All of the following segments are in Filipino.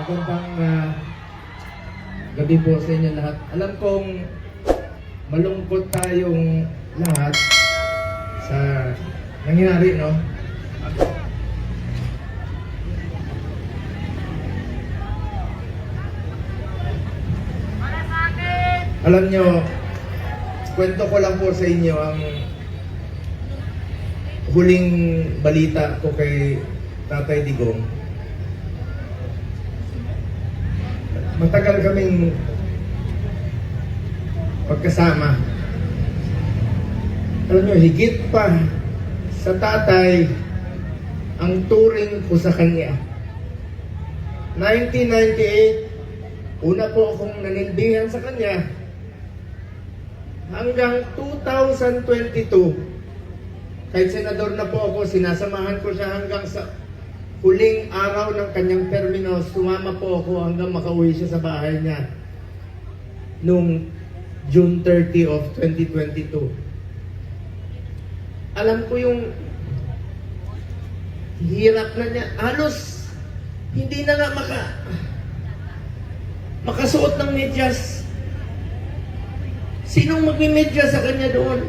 Magandang gabi po sa inyo lahat. Alam kong malungkot tayong lahat sa nangyari, no? Alam nyo, kwento ko lang po sa inyo ang huling balita ko kay Tatay Digong. Matagal kaming pagkasama. Alam nyo, higit pa sa tatay ang turing ko sa kanya. 1998, una po akong nanindihan sa kanya. Hanggang 2022, kahit senador na po ako, sinasamahan ko siya hanggang sa huling araw ng kanyang termino. Sumama po ako hanggang makauwi siya sa bahay niya noong June 30 of 2022. Alam ko yung hirap na niya. Halos hindi na nga makasuot ng medyas. Sinong magmi-medyas sa kanya doon?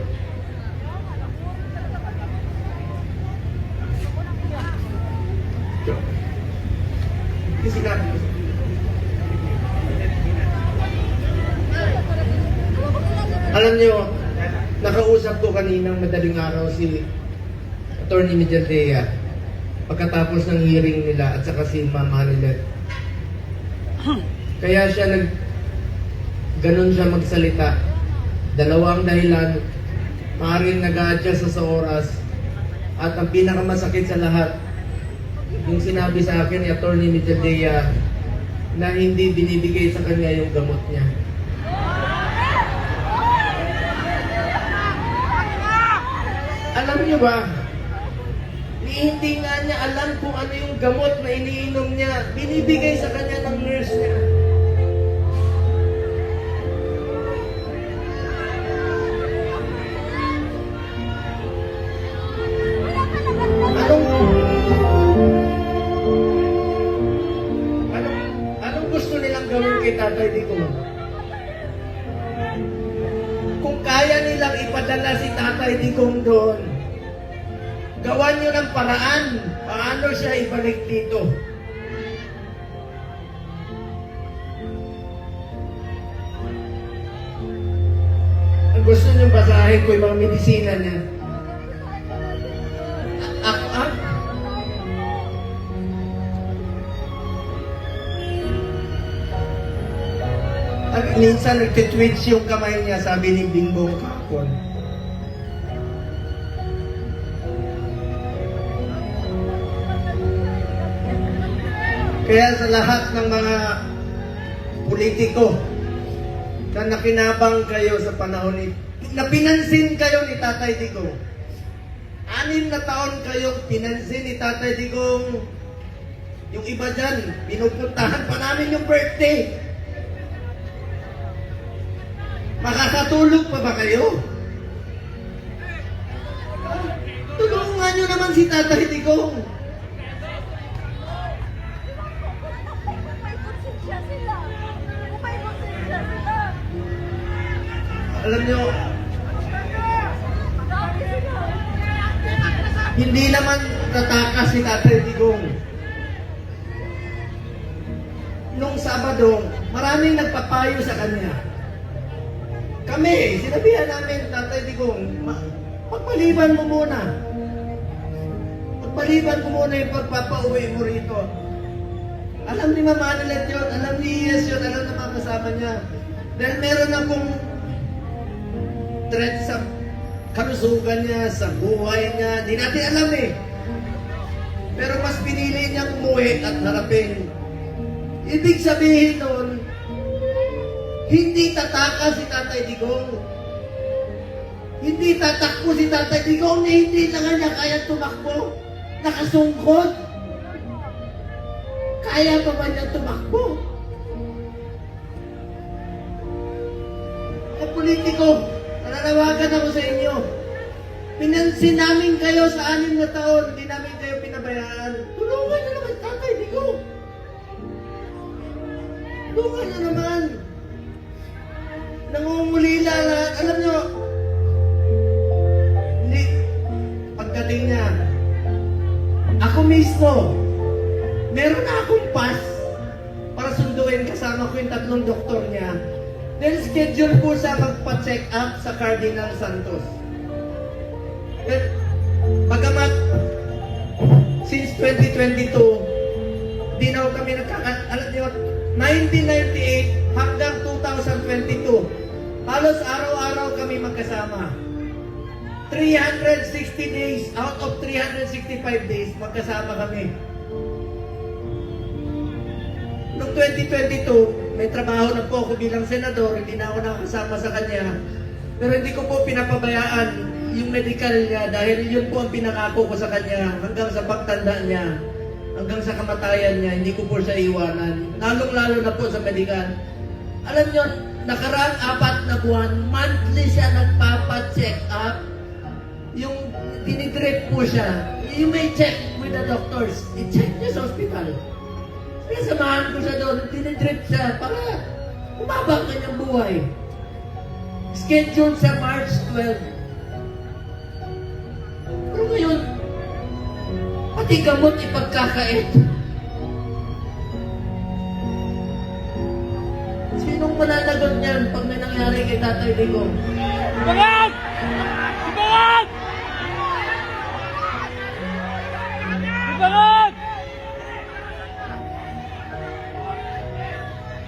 Sinabi ko. Alam niyo, nakausap ko kaninang madaling araw si Attorney Medialdea pagkatapos ng hearing nila at saka si Ma'am Hanilet. Kaya siya ganon siya magsalita. Dalawang dahilan, maaaring nag-a-adjust sa oras, at ang pinakamasakit sa lahat, yung sinabi sa akin ni Attorney Medialdea na hindi binibigay sa kanya yung gamot niya. Alam niyo ba, hindi nga niya alam kung ano yung gamot na iniinom niya. Binibigay sa kanya ng nurse niya. Anong gusto nilang gawin kay Tatay Digong? Kung kaya nilang ipadala si Tatay Digong doon, gawan nyo ng paraan paano siya ibalik dito. Ang gusto nyo basahin ko yung mga medisina niya. Minsan nagtitwitch yung kamay niya, sabi ni Bingbong kahapon. Kaya sa lahat ng mga politiko na nakinabang kayo sa panahon na pinansin kayo ni Tatay Digong. 6 na taon kayong pinansin ni Tatay Digong. Yung iba dyan, pinupuntahan pa namin yung birthday. Makakatulog pa ba kayo? Tulungan nyo naman si Tatay Digong. Alam nyo, hindi naman tatakas si Tatay Digong. Nung Sabado, maraming nagpapayo sa kanya. Kami, sinabihan namin, Tatay Digong, pagpaliban mo muna. Pagpaliban mo muna yung pagpapauwi mo rito. Alam ni Mama Hanilet yun, alam ni Iyes yun, alam na mga kasama niya. Dahil meron akong threat sa kalusugan niya, sa buhay niya. Di natin alam eh. Pero mas pinili niyang umuwi at harapin. Ibig sabihin nun, hindi tatakas si Tatay Digong. Hindi tatakbo si Tatay Digong na hindi na nga niya kaya tumakbo. Nakasungkot. Kaya pa ba niya tumakbo? Mga politiko, nananawagan ako sa inyo. Pinansin namin kayo sa 6 na taon, hindi namin kayo pinabayaan. Tulungan niyo naman Tatay Digong. Tulungan nyo naman. Nangungulila lahat. Alam nyo, hindi, pagdating niya, ako mismo, meron na akong pass para sunduin kasama ko yung tatlong doktor niya. Then schedule po siya magpa-check up sa Cardinal Santos. Then, bagamat since 2022, di na kami alam niyo, 1998 hanggang 2022, halos araw-araw kami magkasama. 360 days out of 365 days magkasama kami. Noong 2022, may trabaho na po ako bilang senador, hindi na ako nakakasama sa kanya. Pero hindi ko po pinapabayaan yung medical niya dahil yun po ang pinangako ko sa kanya hanggang sa pagtanda niya, hanggang sa kamatayan niya, hindi ko po siya iwanan. Lalong-lalo na po sa medical. Alam niyo, nakaraang 4 na buwan, monthly siya nagpapa-check up. Yung dinidrip po siya. You may check with the doctors. I-check niya sa hospital. Kaya samahan ko siya doon, dinidrip siya para umaba ang kanyang buhay. Scheduled sa March 12. Pero ngayon, pati gamot ipagkakait. Sinong mananagot niyan pag may nangyari kay Tatay Digong? Ibangan! Ibangan! Ibangan!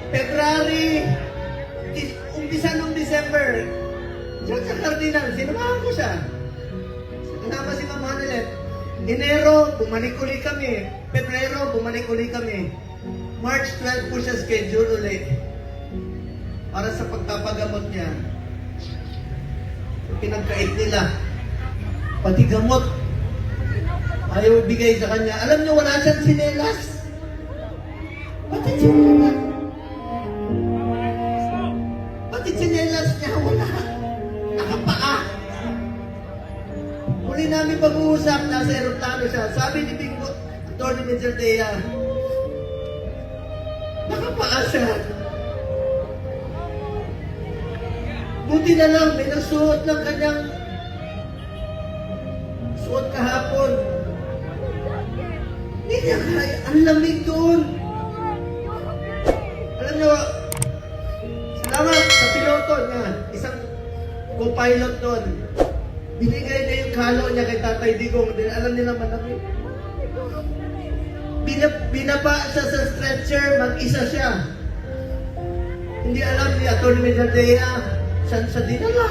February, umpisa nung December, diyan sa Cardinal, sinamahan ko siya. Kasama si Ma'am Hanelet. Enero, bumalik uli kami. Pebrero, bumalik uli kami. March 12 po siya schedule uli para sa pagpapagamot niya. Pinagkait nila. Pati gamot, ayaw ibigay sa kanya. Alam niyo, wala siyang sinelas. Pati sinelas. Pati sinelas niya, wala. Nakapaa. Muli namin pag-uusap, nasa aeroplano siya. Sabi ni Bingo, Atty. Major Dea, nakapaa siya. Buti na lang, may nasuot ng kanyang suot kahapon. Hindi niya kaya. Ang lamig doon. Alam niyo, salamat sa piloto niya. Isang co-pilot doon. Binigay niya yung kalo niya kay Tatay Digong. Alam nila malamig. Binaba siya sa stretcher, mag-isa siya. Hindi alam ni Atty. Major Dea, saan siya dinala.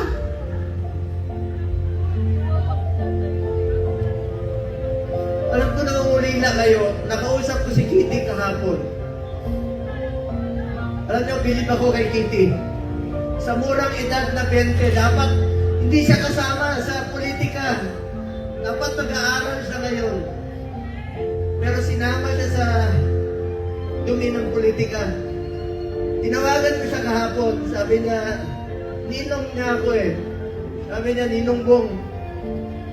Alam ko nangungulila kayo, nakausap ko si Kitty kahapon. Alam niyo, bilib ako kay Kitty. Sa murang edad na 20, dapat hindi siya kasama sa politika. Dapat mag-aaral siya ngayon. Pero sinama siya sa dumi ng politika. Tinawagan ko siya kahapon. Sabi niya, ninong niya ako eh. Sabi niya, Ninong Bong.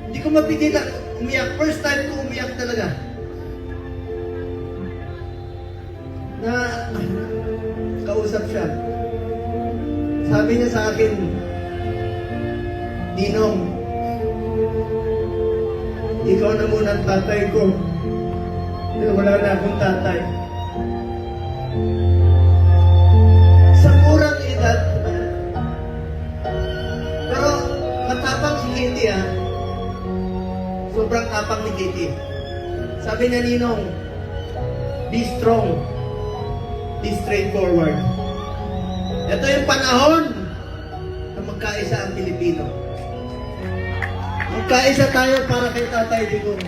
Hindi ko mapigil umiyak. First time ko umiyak talaga. Na kausap siya. Sabi niya sa akin, Ninong, ikaw na muna ang tatay ko. Pero wala na akong tatay. Sa murang edad, pero matapang si Kitty ah. Sobrang tapang ni Kitty. Sabi niya, Ninong, be strong, be straightforward. Ito yung panahon na magkaisa ang Pilipino. Magkaisa tayo para kay Tatay Digong.